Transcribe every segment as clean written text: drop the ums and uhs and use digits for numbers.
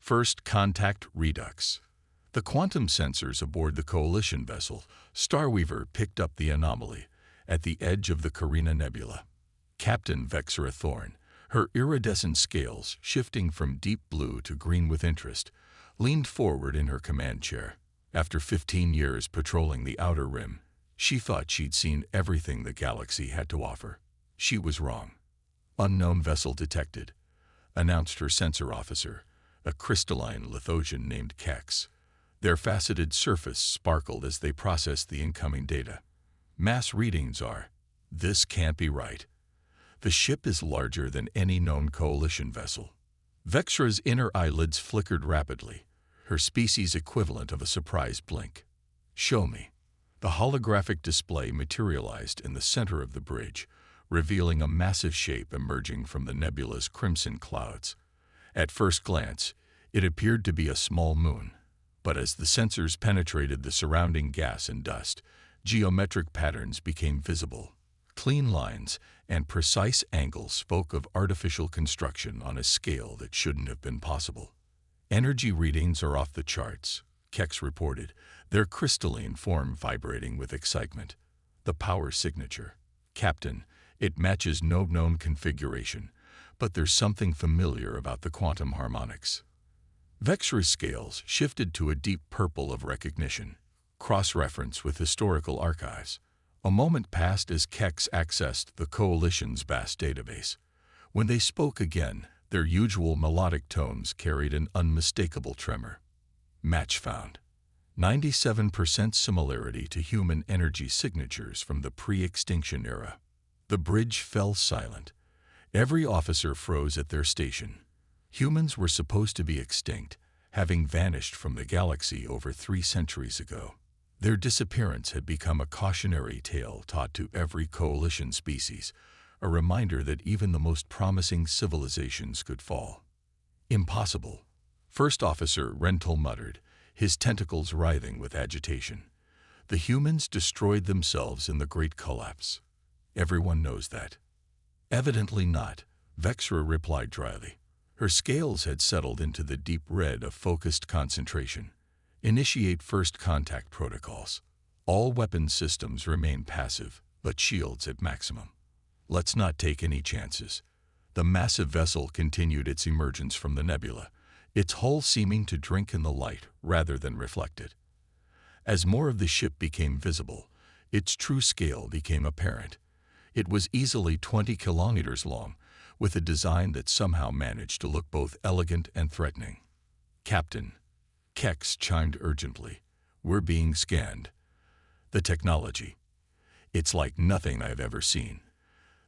First contact redux. The quantum sensors aboard the Coalition vessel, Starweaver, picked up the anomaly at the edge of the Carina Nebula. Captain Vexera Thorne, her iridescent scales shifting from deep blue to green with interest, leaned forward in her command chair. After 15 years patrolling the outer rim, she thought she'd seen everything the galaxy had to offer. She was wrong. "Unknown vessel detected," announced her sensor officer, a crystalline Lithosian named Kex. Their faceted surface sparkled as they processed the incoming data. "Mass readings are. This can't be right. The ship is larger than any known Coalition vessel." Vexra's inner eyelids flickered rapidly, her species equivalent of a surprised blink. "Show me." The holographic display materialized in the center of the bridge, revealing a massive shape emerging from the nebula's crimson clouds. At first glance, it appeared to be a small moon, but as the sensors penetrated the surrounding gas and dust, geometric patterns became visible. Clean lines and precise angles spoke of artificial construction on a scale that shouldn't have been possible. "Energy readings are off the charts," Kex reported, their crystalline form vibrating with excitement. "The power signature. Captain, it matches no known configuration, but there's something familiar about the quantum harmonics." Vexra's scales shifted to a deep purple of recognition, cross-reference with historical archives. A moment passed as Kex accessed the Coalition's vast database. When they spoke again, their usual melodic tones carried an unmistakable tremor. "Match found. 97% similarity to human energy signatures from the pre-extinction era." The bridge fell silent. Every officer froze at their station. Humans were supposed to be extinct, having vanished from the galaxy over 3 centuries ago. Their disappearance had become a cautionary tale taught to every Coalition species, a reminder that even the most promising civilizations could fall. "Impossible," First Officer Rental muttered, his tentacles writhing with agitation. "The humans destroyed themselves in the Great Collapse. Everyone knows that." "Evidently not," Vexra replied dryly. Her scales had settled into the deep red of focused concentration. "Initiate first contact protocols. All weapon systems remain passive, but shields at maximum. Let's not take any chances." The massive vessel continued its emergence from the nebula, its hull seeming to drink in the light rather than reflect it. As more of the ship became visible, its true scale became apparent. It was easily 20 kilometers long, with a design that somehow managed to look both elegant and threatening. "Captain," Kex chimed urgently, "we're being scanned. The technology. It's like nothing I've ever seen.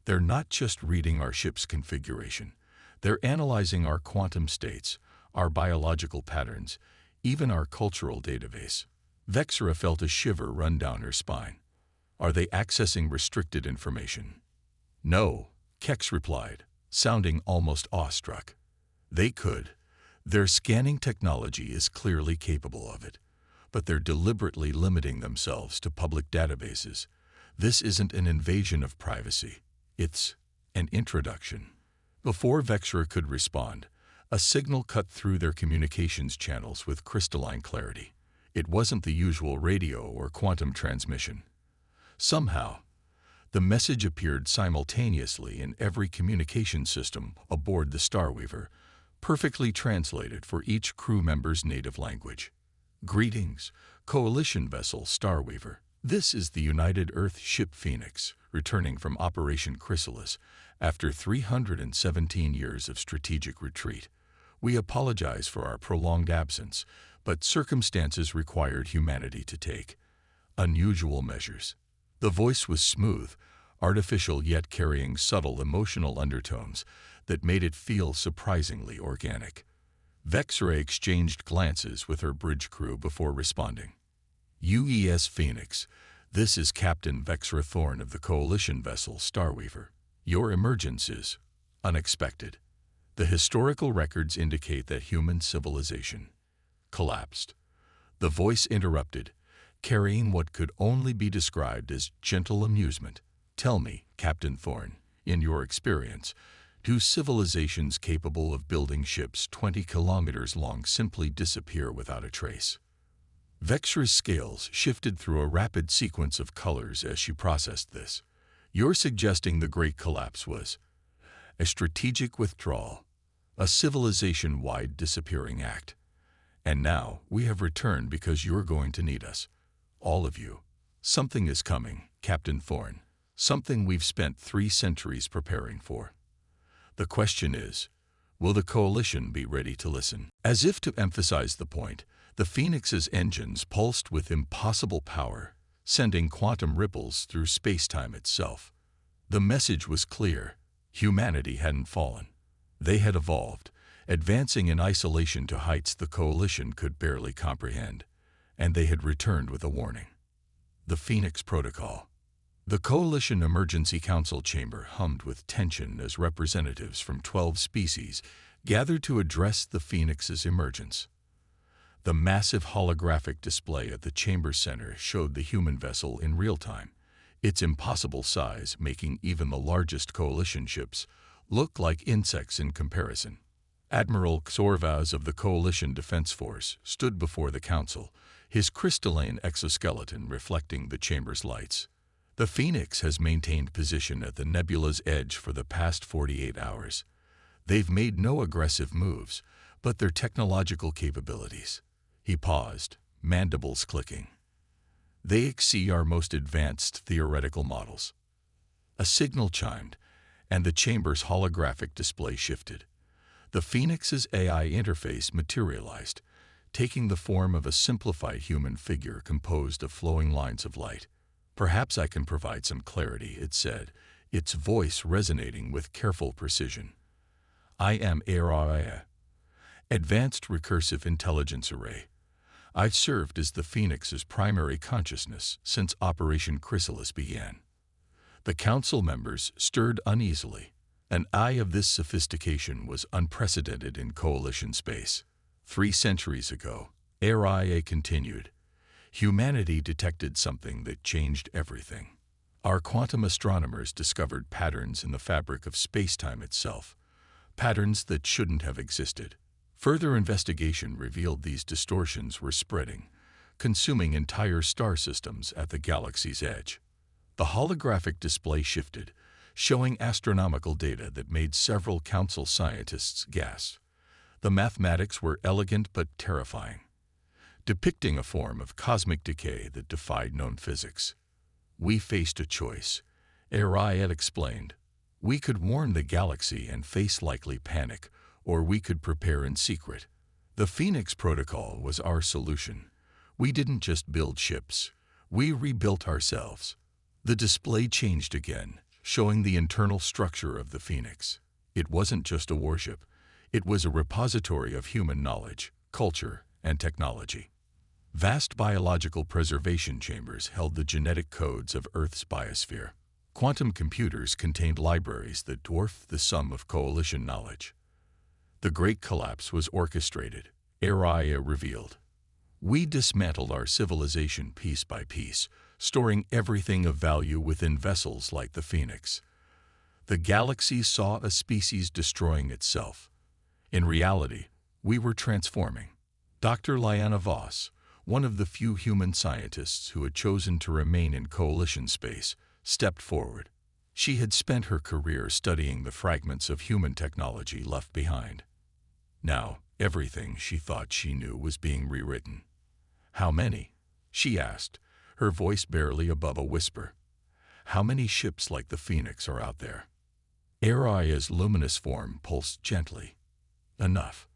They're not just reading our ship's configuration. They're analyzing our quantum states, our biological patterns, even our cultural database." Vexra felt a shiver run down her spine. "Are they accessing restricted information?" "No," Kex replied, sounding almost awestruck. "They could. Their scanning technology is clearly capable of it, but they're deliberately limiting themselves to public databases. This isn't an invasion of privacy. It's an introduction." Before Vexra could respond, a signal cut through their communications channels with crystalline clarity. It wasn't the usual radio or quantum transmission. Somehow, the message appeared simultaneously in every communication system aboard the Starweaver, perfectly translated for each crew member's native language. "Greetings, Coalition vessel Starweaver. This is the United Earth ship Phoenix, returning from Operation Chrysalis after 317 years of strategic retreat. We apologize for our prolonged absence, but circumstances required humanity to take unusual measures." The voice was smooth, artificial yet carrying subtle emotional undertones that made it feel surprisingly organic. Vexra exchanged glances with her bridge crew before responding. "UES Phoenix, this is Captain Vexra Thorne of the Coalition vessel Starweaver. Your emergence is unexpected. The historical records indicate that human civilization collapsed." The voice interrupted, carrying what could only be described as gentle amusement. "Tell me, Captain Thorne, in your experience, Do civilizations capable of building ships 20 kilometers long simply disappear without a trace? Vexra's scales shifted through a rapid sequence of colors as she processed this. You're suggesting the Great Collapse was a strategic withdrawal, a civilization-wide disappearing act. And now we have returned because you're going to need us. All of you. Something is coming, Captain Thorne. Something we've spent 3 centuries preparing for. The question is, will the Coalition be ready to listen? As if to emphasize the point, the Phoenix's engines pulsed with impossible power, sending quantum ripples through space-time itself. The message was clear. Humanity hadn't fallen. They had evolved, advancing in isolation to heights the Coalition could barely comprehend, and they had returned with a warning. The Phoenix Protocol. The Coalition Emergency Council chamber hummed with tension as representatives from 12 species gathered to address the Phoenix's emergence. The massive holographic display at the chamber center showed the human vessel in real time, its impossible size making even the largest Coalition ships look like insects in comparison. Admiral Xorvaz of the Coalition Defense Force stood before the council, his crystalline exoskeleton reflecting the chamber's lights. The Phoenix has maintained position at the nebula's edge for the past 48 hours. They've made no aggressive moves, but their technological capabilities. He paused, mandibles clicking. They exceed our most advanced theoretical models. A signal chimed, and the chamber's holographic display shifted. The Phoenix's AI interface materialized, taking the form of a simplified human figure composed of flowing lines of light. Perhaps I can provide some clarity, it said, its voice resonating with careful precision. I am HFY, Advanced Recursive Intelligence Array. I've served as the Phoenix's primary consciousness since Operation Chrysalis began. The council members stirred uneasily. An eye of this sophistication was unprecedented in Coalition space. 3 centuries ago, HFY continued. Humanity detected something that changed everything. Our quantum astronomers discovered patterns in the fabric of space-time itself, patterns that shouldn't have existed. Further investigation revealed these distortions were spreading, consuming entire star systems at the galaxy's edge. The holographic display shifted, showing astronomical data that made several council scientists gasp. The mathematics were elegant but terrifying, depicting a form of cosmic decay that defied known physics. We faced a choice, HFY had explained. We could warn the galaxy and face likely panic, or we could prepare in secret. The Phoenix Protocol was our solution. We didn't just build ships, we rebuilt ourselves. The display changed again, showing the internal structure of the Phoenix. It wasn't just a warship, it was a repository of human knowledge, culture, and technology. Vast biological preservation chambers held the genetic codes of Earth's biosphere. Quantum computers contained libraries that dwarfed the sum of Coalition knowledge. The Great Collapse was orchestrated, HFY revealed. We dismantled our civilization piece by piece, storing everything of value within vessels like the Phoenix. The galaxy saw a species destroying itself. In reality, we were transforming. Dr. Liana Voss, one of the few human scientists who had chosen to remain in Coalition space, stepped forward. She had spent her career studying the fragments of human technology left behind. Now, everything she thought she knew was being rewritten. How many? She asked, her voice barely above a whisper. How many ships like the Phoenix are out there? HFY's luminous form pulsed gently. Enough.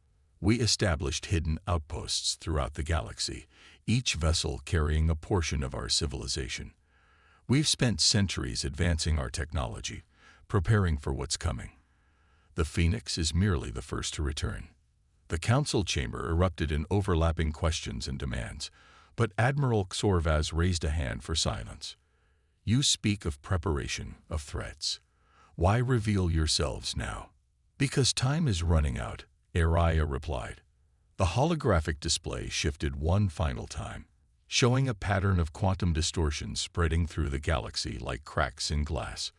We established hidden outposts throughout the galaxy, each vessel carrying a portion of our civilization. We've spent centuries advancing our technology, preparing for what's coming. The Phoenix is merely the first to return. The council chamber erupted in overlapping questions and demands, but Admiral Xorvaz raised a hand for silence. You speak of preparation, of threats. Why reveal yourselves now? Because time is running out, HFY replied. The holographic display shifted one final time, showing a pattern of quantum distortion spreading through the galaxy like cracks in glass.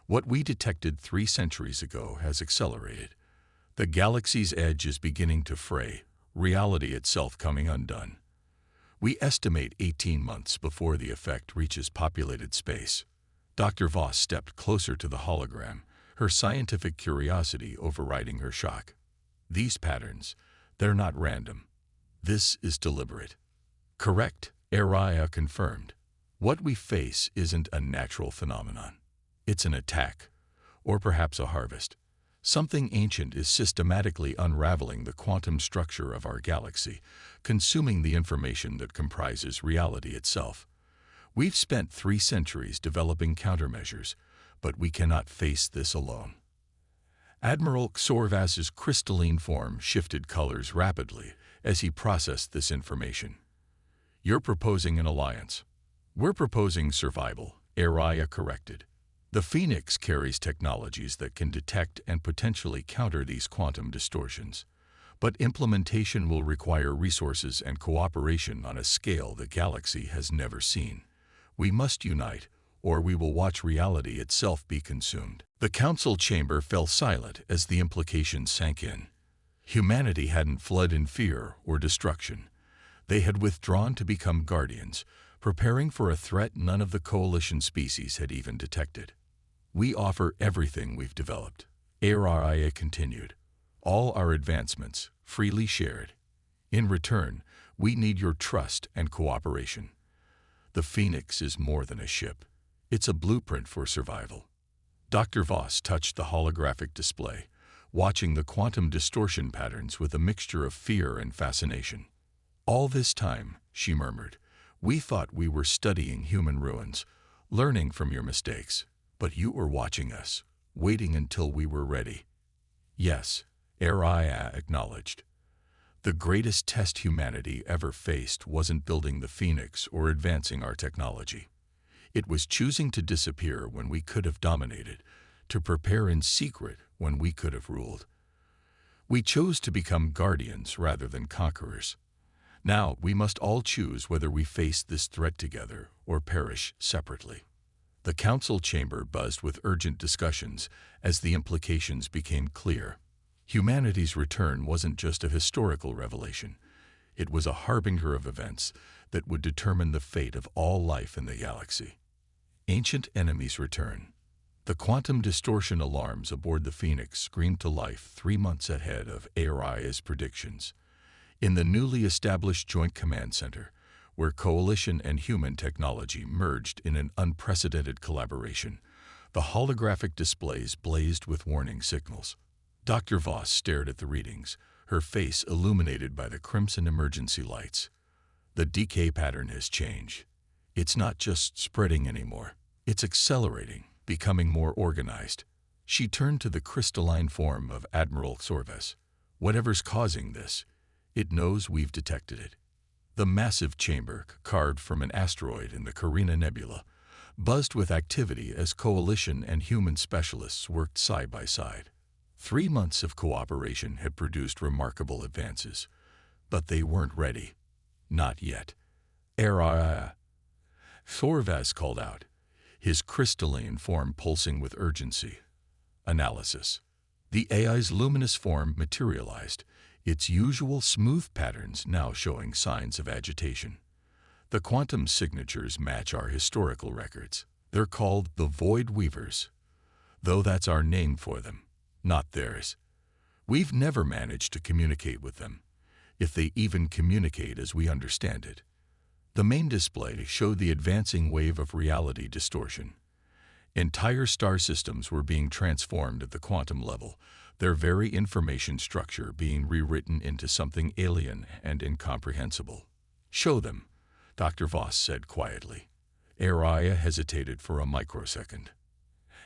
What we detected 3 centuries ago has accelerated. The galaxy's edge is beginning to fray, reality itself coming undone. We estimate 18 months before the effect reaches populated space. Dr. Voss stepped closer to the hologram, her scientific curiosity overriding her shock. These patterns, they're not random. This is deliberate. Correct, Araya confirmed. What we face isn't a natural phenomenon. It's an attack, or perhaps a harvest. Something ancient is systematically unraveling the quantum structure of our galaxy, consuming the information that comprises reality itself. We've spent 3 centuries developing countermeasures, but we cannot face this alone. Admiral Xorvas's crystalline form shifted colors rapidly as he processed this information. You're proposing an alliance. We're proposing survival, Araya corrected. The Phoenix carries technologies that can detect and potentially counter these quantum distortions. But implementation will require resources and cooperation on a scale the galaxy has never seen. We must unite, or we will watch reality itself be consumed. The council chamber fell silent as the implications sank in. Humanity hadn't fled in fear or destruction. They had withdrawn to become guardians, preparing for a threat none of the coalition species had even detected. We offer everything we've developed, Araya continued. All our advancements, freely shared. In return, we need your trust and cooperation. The Phoenix is more than a ship. It's a blueprint for survival. Dr. Voss touched the holographic display, watching the quantum distortion patterns with a mixture of fear and fascination. All this time, she murmured, we thought we were studying human ruins, learning from your mistakes. But you were watching us, waiting until we were ready. Yes, Araya acknowledged. The greatest test humanity ever faced wasn't building the Phoenix or advancing our technology. It was choosing to disappear when we could have dominated, to prepare in secret when we could have ruled. We chose to become guardians rather than conquerors. Now we must all choose whether we face this threat together or perish separately. The council chamber buzzed with urgent discussions as the implications became clear. Humanity's return wasn't just a historical revelation. It was a harbinger of events that would determine the fate of all life in the galaxy. Ancient enemies return. The quantum distortion alarms aboard the Phoenix screamed to life 3 months ahead of Araya's predictions. In the newly established Joint Command Center, where coalition and human technology merged in an unprecedented collaboration, the holographic displays blazed with warning signals. Dr. Voss stared at the readings, her face illuminated by the crimson emergency lights. The decay pattern has changed. It's not just spreading anymore. It's accelerating, becoming more organized. She turned to the crystalline form of Admiral Xorvas. Whatever's causing this, it knows we've detected it. The massive chamber, carved from an asteroid in the Carina Nebula, buzzed with activity as coalition and human specialists worked side by side. 3 months of cooperation had produced remarkable advances, but they weren't ready. Not yet. Araya. Xorvas called out, his crystalline form pulsing with urgency. Analysis. The AI's luminous form materialized, its usual smooth patterns now showing signs of agitation. The quantum signatures match our historical records. They're called the Void Weavers, though that's our name for them, not theirs. We've never managed to communicate with them, if they even communicate as we understand it. The main display showed the advancing wave of reality distortion. Entire star systems were being transformed at the quantum level, their very information structure being rewritten into something alien and incomprehensible. Show them, Dr. Voss said quietly. Araya hesitated for a microsecond,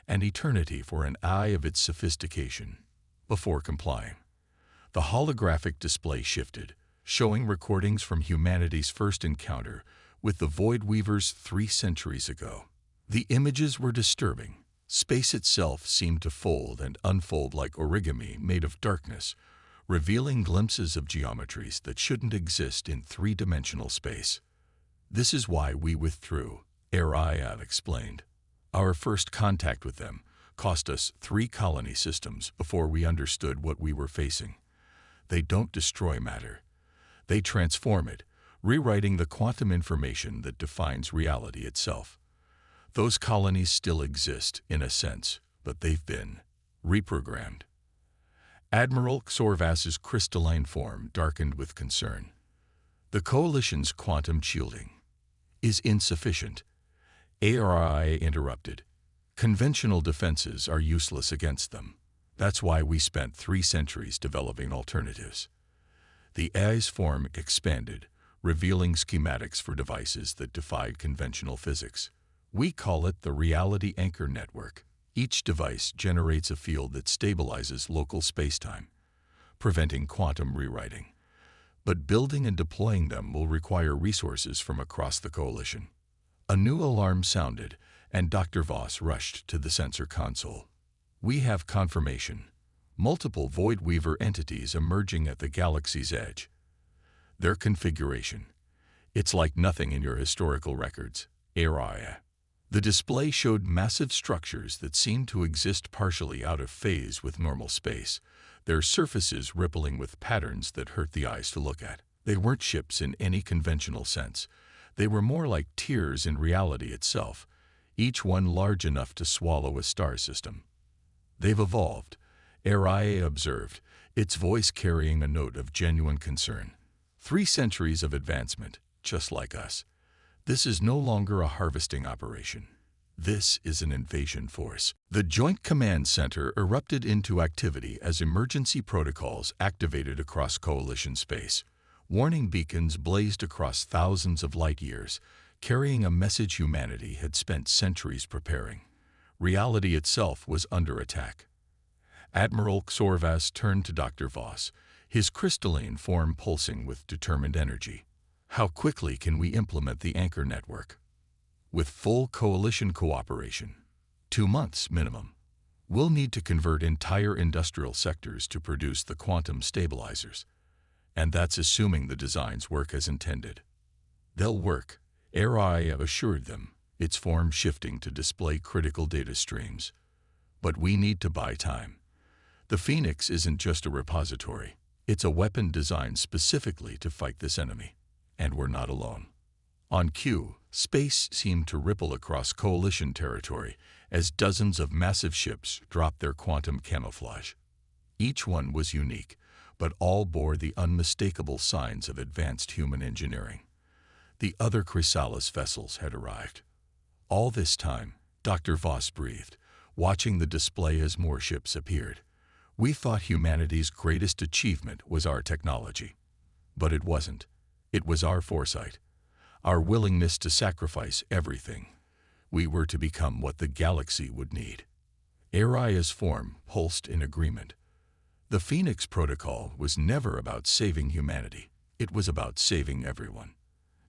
an eternity for an eye of its sophistication, before complying. The holographic display shifted, showing recordings from humanity's first encounter with the Void Weavers 3 centuries ago. The images were disturbing. Space itself seemed to fold and unfold like origami made of darkness, revealing glimpses of geometries that shouldn't exist in 3-dimensional space. This is why we withdrew, Araya explained. Our first contact with them, cost us 3 colony systems before we understood what we were facing. They don't destroy matter. They transform it, rewriting the quantum information that defines reality itself. Those colonies still exist, in a sense, but they've been reprogrammed. Admiral Xorvas's crystalline form darkened with concern. The Coalition's quantum shielding is insufficient. ARI interrupted. Conventional defenses are useless against them. That's why we spent 3 centuries developing alternatives. The AI's form expanded, revealing schematics for devices that defied conventional physics. We call it the Reality Anchor Network. Each device generates a field that stabilizes local spacetime, preventing quantum rewriting. But building and deploying them will require resources from across the Coalition. A new alarm sounded, and Dr. Voss rushed to the sensor console. We have confirmation. Multiple Void Weaver entities emerging at the galaxy's edge. Their configuration. It's like nothing in your historical records. Area. The display showed massive structures that seemed to exist partially out of phase with normal space, their surfaces rippling with patterns that hurt the eyes to look at. They weren't ships in any conventional sense. They were more like tiers in reality itself, each one large enough to swallow a star system. They've evolved, Area observed, its voice carrying a note of genuine concern. 3 centuries of advancement, just like us. This is no longer a harvesting operation. This is an invasion force. The Joint Command Center erupted into activity as emergency protocols activated across Coalition space. Warning beacons blazed across thousands of light years, carrying a message humanity had spent centuries preparing. Reality itself was under attack. Admiral Xorvas turned to Dr. Voss, his crystalline form pulsing with determined energy. How quickly can we implement the anchor network? With full Coalition cooperation. 2 months minimum. We'll need to convert entire industrial sectors to produce the quantum stabilizers. And that's assuming the designs work as intended. They'll work, AI assured them, its form shifting to display critical data streams. But we need to buy time. The Phoenix isn't just a repository. It's a weapon designed specifically to fight this enemy. And we're not alone. On cue, space seemed to ripple across Coalition territory as dozens of massive ships dropped their quantum camouflage. Each one was unique, but all bore the unmistakable signs of advanced human engineering. The other Chrysalis vessels had arrived. All this time, Dr. Voss breathed, watching the display as more ships appeared. We thought humanity's greatest achievement was our technology. But it wasn't. It was our foresight, our willingness to sacrifice everything. We were to become what the galaxy would need. Aria's form pulsed in agreement. The Phoenix Protocol was never about saving humanity. It was about saving everyone.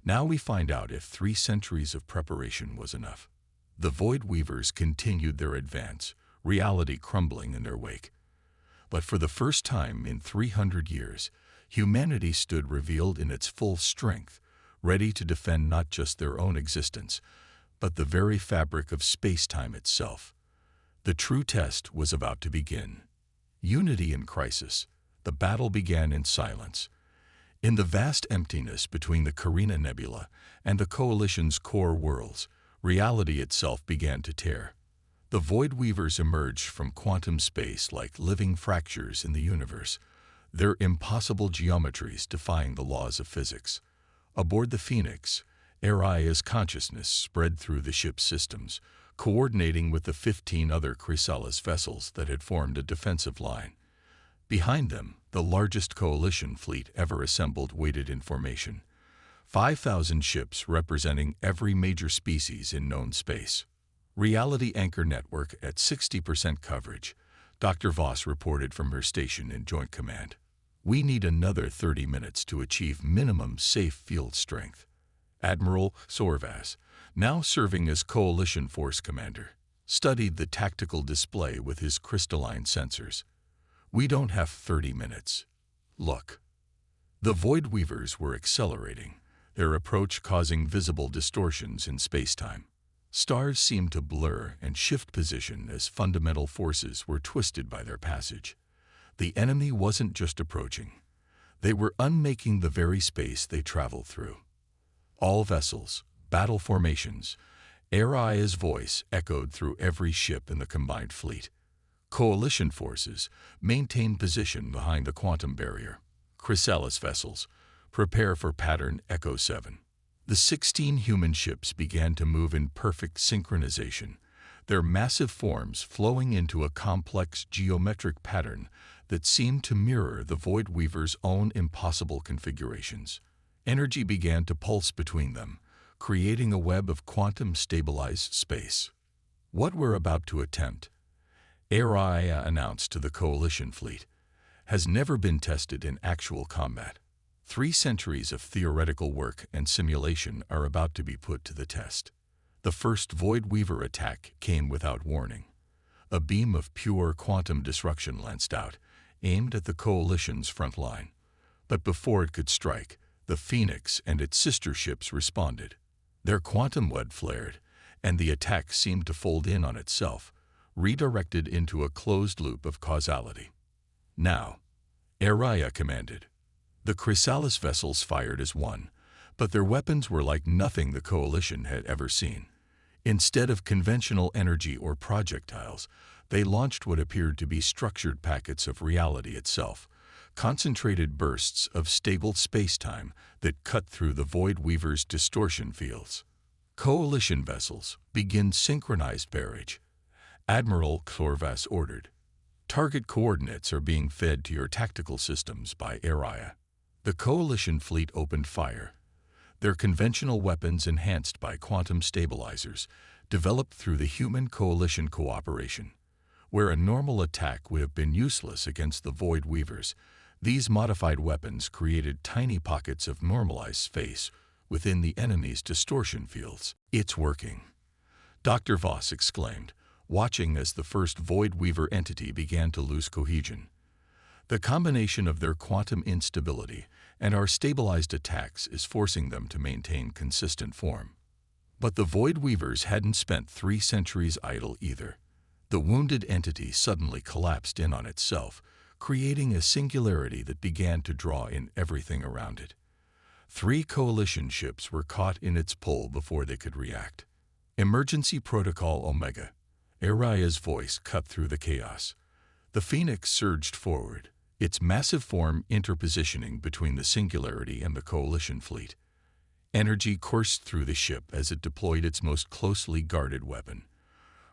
Now we find out if 3 centuries of preparation was enough. The Void Weavers continued their advance, reality crumbling in their wake. But for the first time in 300 years, humanity stood revealed in its full strength, ready to defend not just their own existence, but the very fabric of space-time itself. The true test was about to begin. Unity in crisis, the battle began in silence. In the vast emptiness between the Carina Nebula and the Coalition's core worlds, reality itself began to tear. The Void Weavers emerged from quantum space like living fractures in the universe, their impossible geometries defying the laws of physics. Aboard the Phoenix, Aria's consciousness spread through the ship's systems, coordinating with the 15 other Chrysalis vessels that had formed a defensive line. Behind them, the largest Coalition fleet ever assembled waited in formation. 5,000 ships representing every major species in known space. Reality Anchor Network at 60% coverage, Dr. Voss reported from her station in Joint Command. We need another 30 minutes to achieve minimum safe field strength. Admiral Xorvas, now serving as Coalition Force Commander, studied the tactical display with his crystalline sensors. We don't have 30 minutes. Look. The Void Weavers were accelerating, their approach causing visible distortions in spacetime. Stars seemed to blur and shift position as fundamental forces were twisted by their passage. The enemy wasn't just approaching. They were unmaking the very space they traveled through. All vessels, battle formations, Aria's voice echoed through every ship in the combined fleet. Coalition forces maintained position behind the quantum barrier. Chrysalis vessels, prepare for pattern Echo 7. The 16 human ships began to move in perfect synchronization, their massive forms flowing into a complex geometric pattern that seemed to mirror the Void Weaver's own impossible configurations. Energy began to pulse between them, creating a web of quantum-stabilized space. What we're about to attempt, Aria announced to the Coalition fleet, has never been tested in actual combat. 3 centuries of theoretical work and simulation are about to be put to the test. The first Void Weaver attack came without warning. A beam of pure quantum destruction lanced out, aimed at the Coalition's front line. But before it could strike, the Phoenix and its sister ships responded. Their quantum web flared, and the attack seemed to fold in on itself, redirected into a closed loop of causality. Now, Aria commanded. The Chrysalis vessels fired as one, but their weapons were like nothing the Coalition had ever seen. Instead of conventional energy or projectiles, they launched what appeared to be structured packets of reality itself, concentrated bursts of stable space-time that cut through the Void Weaver's distortion fields. Coalition vessels begin synchronized barrage. Admiral Clorvas ordered. Target coordinates are being fed to your tactical systems by Aria. The Coalition fleet opened fire. Their conventional weapons enhanced by quantum stabilizers, developed through the human Coalition cooperation. Where a normal attack would have been useless against the Void Weavers, these modified weapons created tiny pockets of normalized space within the enemy's distortion fields. It's working, Dr. Voss exclaimed, watching as the first Void Weaver entity began to lose cohesion. The combination of their quantum instability and our stabilized attacks is forcing them to maintain consistent form. But the Void Weavers hadn't spent 3 centuries idle either. The wounded entity suddenly collapsed in on itself, creating a singularity that began to draw in everything around it. 3 Coalition ships were caught in its pull before they could react. Emergency Protocol Omega. Aria's voice cut through the chaos. The Phoenix surged forward, its massive form interpositioning between the singularity and the Coalition fleet. Energy coursed through the ship as it deployed its most closely guarded weapon,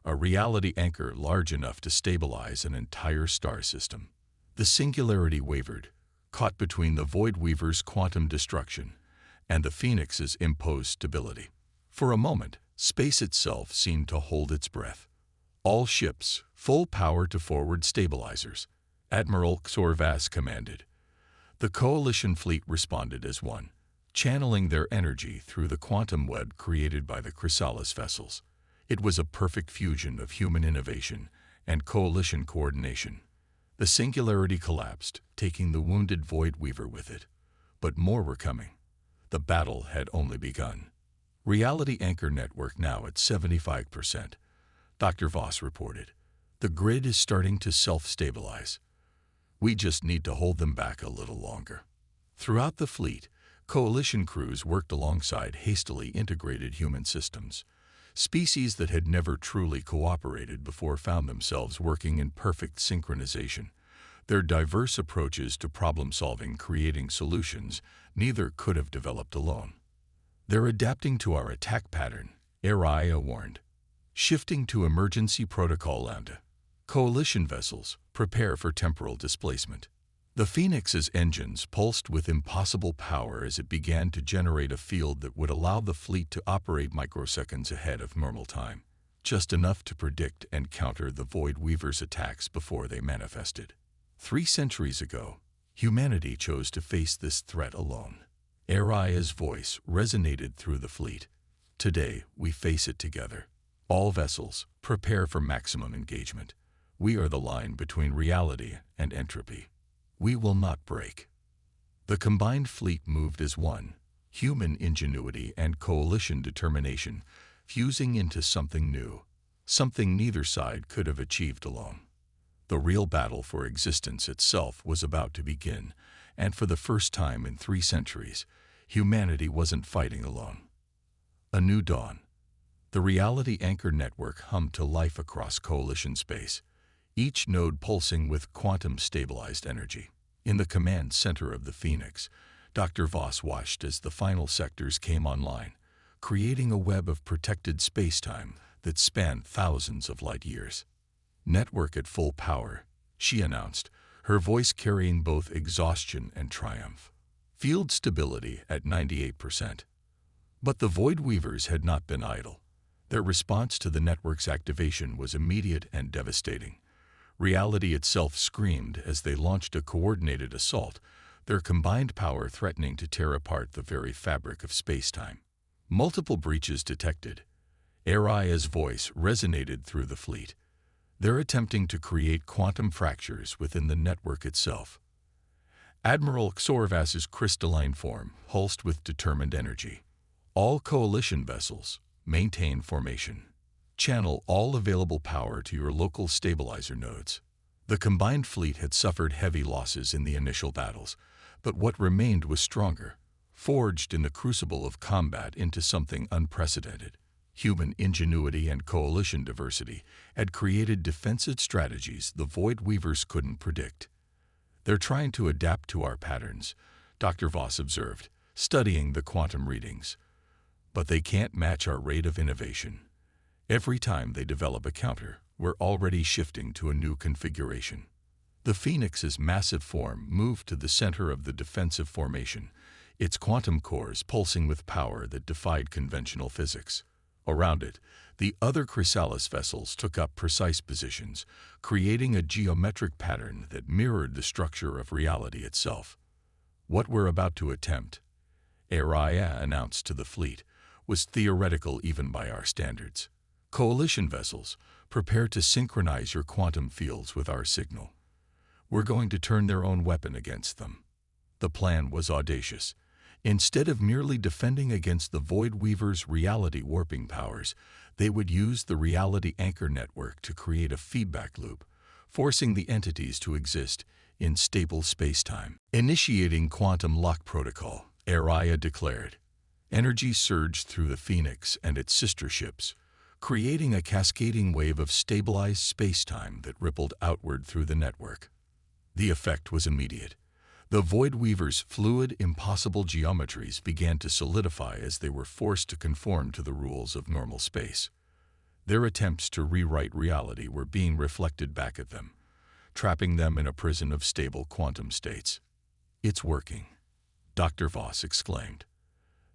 a reality anchor large enough to stabilize an entire star system. The singularity wavered, caught between the Void Weaver's quantum destruction and the Phoenix's imposed stability. For a moment, space itself seemed to hold its breath. All ships, full power to forward stabilizers, Admiral Xorvas commanded. The Coalition fleet responded as one, channeling their energy through the quantum web created by the Chrysalis vessels. It was a perfect fusion of human innovation and Coalition coordination. The singularity collapsed, taking the wounded Void Weaver with it. But more were coming. The battle had only begun. Reality Anchor Network now at 75%. Dr. Voss reported. The grid is starting to self-stabilize. We just need to hold them back a little longer. Throughout the fleet, Coalition crews worked alongside hastily integrated human systems. Species that had never truly cooperated before found themselves working in perfect synchronization. Their diverse approaches to problem-solving creating solutions neither could have developed alone. They're adapting to our attack pattern, Aria warned. Shifting to emergency protocol Lambda. Coalition vessels, prepare for temporal displacement. The Phoenix's engines pulsed with impossible power as it began to generate a field that would allow the fleet to operate microseconds ahead of normal time, just enough to predict and counter the Void Weaver's attacks before they manifested. 3 centuries ago, humanity chose to face this threat alone. Aria's voice resonated through the fleet. Today, we face it together. All vessels, prepare for maximum engagement. We are the line between reality and entropy. We will not break. The combined fleet moved as one, human ingenuity and Coalition determination, fusing into something new, something neither side could have achieved alone. The real battle for existence itself was about to begin, and for the first time in 3 centuries, humanity wasn't fighting alone. A new dawn. The reality anchor network hummed to life across Coalition space, each node pulsing with quantum-stabilized energy. In the command center of the Phoenix, Dr. Voss watched as the final sectors came online, creating a web of protected spacetime that spanned thousands of light years. "Network at full power," she announced, her voice carrying both exhaustion and triumph. "Field stability at 98%. But the Void Weavers had not been idle. Their response to the network's activation was immediate and devastating. Reality itself screamed as they launched a coordinated assault, their combined power threatening to tear apart the very fabric of spacetime. Multiple breaches detected. Aria's voice resonated through the fleet. They're attempting to create quantum fractures within the network itself. Admiral Xorvas's crystalline form pulsed with determined energy. "All Coalition vessels, maintain formation. Channel all available power to your local stabilizer nodes." The combined fleet had suffered heavy losses in the initial battles, but what remained was stronger, forged in the crucible of combat into something unprecedented. Human ingenuity and Coalition diversity had created defensive strategies the Void Weavers couldn't predict. "They're trying to adapt to our patterns," Dr. Voss observed, studying the quantum readings. "But they can't match our rate of innovation. Every time they develop a counter, we're already shifting to a new configuration." The Phoenix's massive form moved to the center of the defensive formation, its quantum cores pulsing with power that defied conventional physics. Around it, the other Chrysalis vessels took up precise positions, creating a geometric pattern that mirrored the structure of reality itself. "What we're about to attempt," Aria announced to the fleet, "was theoretical even by our standards. Coalition vessels, prepare to synchronize your quantum fields with our signal. We're going to turn their own weapon against them." The plan was audacious. Instead of merely defending against the Void Weavers' reality warping powers, they would use the reality anchor network to create a feedback loop, forcing the entities to exist in stable spacetime. "Initiating quantum lock protocol," Aria declared. Energy surged through the Phoenix and its sister ships, creating a cascading wave of stabilized spacetime that rippled outward through the network. The effect was immediate. The Void Weavers' fluid, impossible geometries began to solidify as they were forced to conform to the rules of normal space. Their attempts to rewrite reality were being reflected back at them, trapping them in a prison of stable quantum states. "It's working," Dr. Voss exclaimed.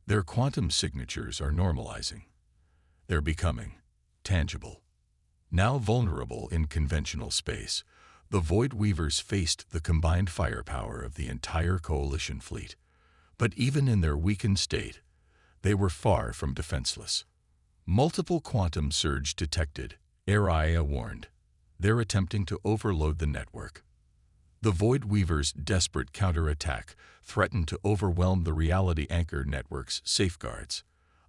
"Their quantum signatures are normalizing. They're becoming tangible." Now vulnerable in conventional space, the Void Weavers faced the combined firepower of the entire Coalition fleet. But even in their weakened state, they were far from defenseless. "Multiple quantum surge detected," Aria warned. "They're attempting to overload the network." The Void Weavers' desperate counterattack threatened to overwhelm the reality anchor network's safeguards.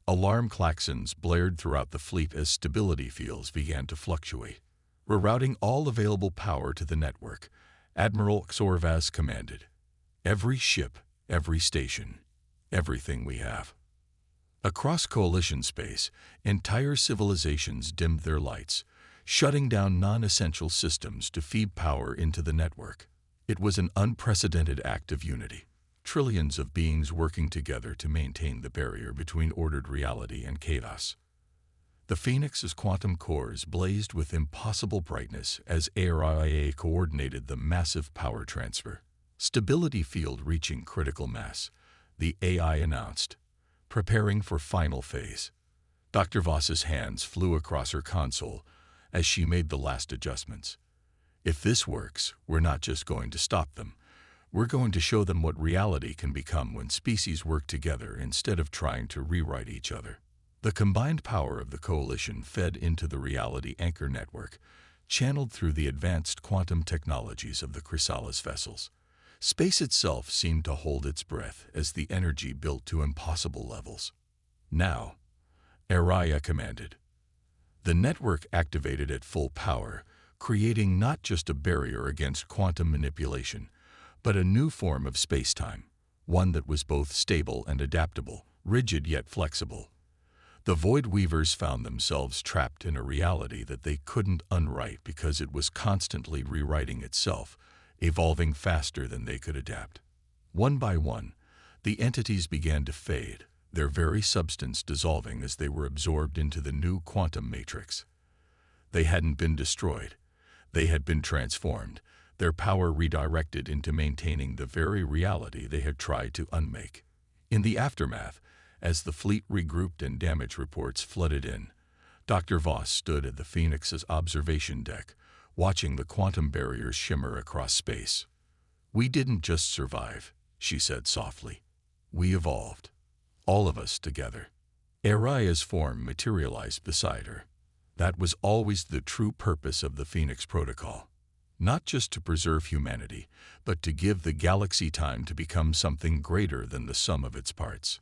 Alarm klaxons blared throughout the fleet as stability fields began to fluctuate. Rerouting all available power to the network, Admiral Xorvas commanded. "Every ship, every station, everything we have." Across Coalition space, entire civilizations dimmed their lights, shutting down non-essential systems to feed power into the network. It was an unprecedented act of unity. Trillions of beings working together to maintain the barrier between ordered reality and chaos. The Phoenix's quantum cores blazed with impossible brightness as ARIA coordinated the massive power transfer. "Stability field reaching critical mass," the AI announced, preparing for final phase. Dr. Voss's hands flew across her console as she made the last adjustments. "If this works, we're not just going to stop them. We're going to show them what reality can become when species work together instead of trying to rewrite each other." The combined power of the Coalition fed into the reality anchor network, channeled through the advanced quantum technologies of the Chrysalis vessels. Space itself seemed to hold its breath as the energy built to impossible levels. Now, Araya commanded. The network activated at full power, creating not just a barrier against quantum manipulation, but a new form of space-time, one that was both stable and adaptable, rigid yet flexible. The Void Weavers found themselves trapped in a reality that they couldn't unwrite because it was constantly rewriting itself, evolving faster than they could adapt. One by one, the entities began to fade, their very substance dissolving as they were absorbed into the new quantum matrix. They hadn't been destroyed. They had been transformed, their power redirected into maintaining the very reality they had tried to unmake. In the aftermath, as the fleet regrouped and damage reports flooded in, Dr. Voss stood at the Phoenix's observation deck, watching the quantum barriers shimmer across space. "We didn't just survive," she said softly. "We evolved. All of us together." Araya's form materialized beside her. That was always the true purpose of the Phoenix Protocol. Not just to preserve humanity, but to give the galaxy time to become something greater than the sum of its parts.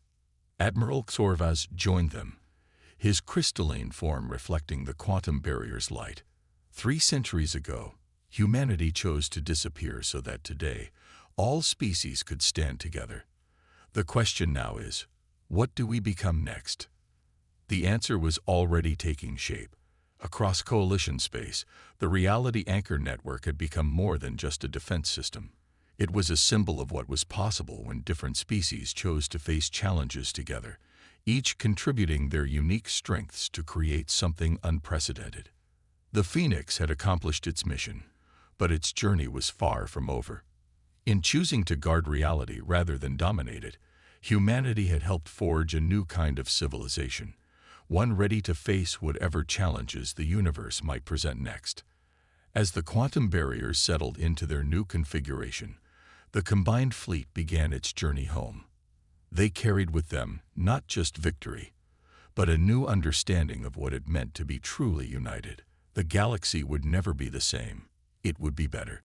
Admiral Xorvas joined them, his crystalline form reflecting the quantum barrier's light. 3 centuries ago, humanity chose to disappear so that today, all species could stand together. The question now is, what do we become next? The answer was already taking shape. Across Coalition space, the Reality Anchor Network had become more than just a defense system. It was a symbol of what was possible when different species chose to face challenges together, each contributing their unique strengths to create something unprecedented. The Phoenix had accomplished its mission, but its journey was far from over. In choosing to guard reality rather than dominate it, humanity had helped forge a new kind of civilization, one ready to face whatever challenges the universe might present next. As the quantum barriers settled into their new configuration, the combined fleet began its journey home. They carried with them not just victory, but a new understanding of what it meant to be truly united. The galaxy would never be the same. It would be better.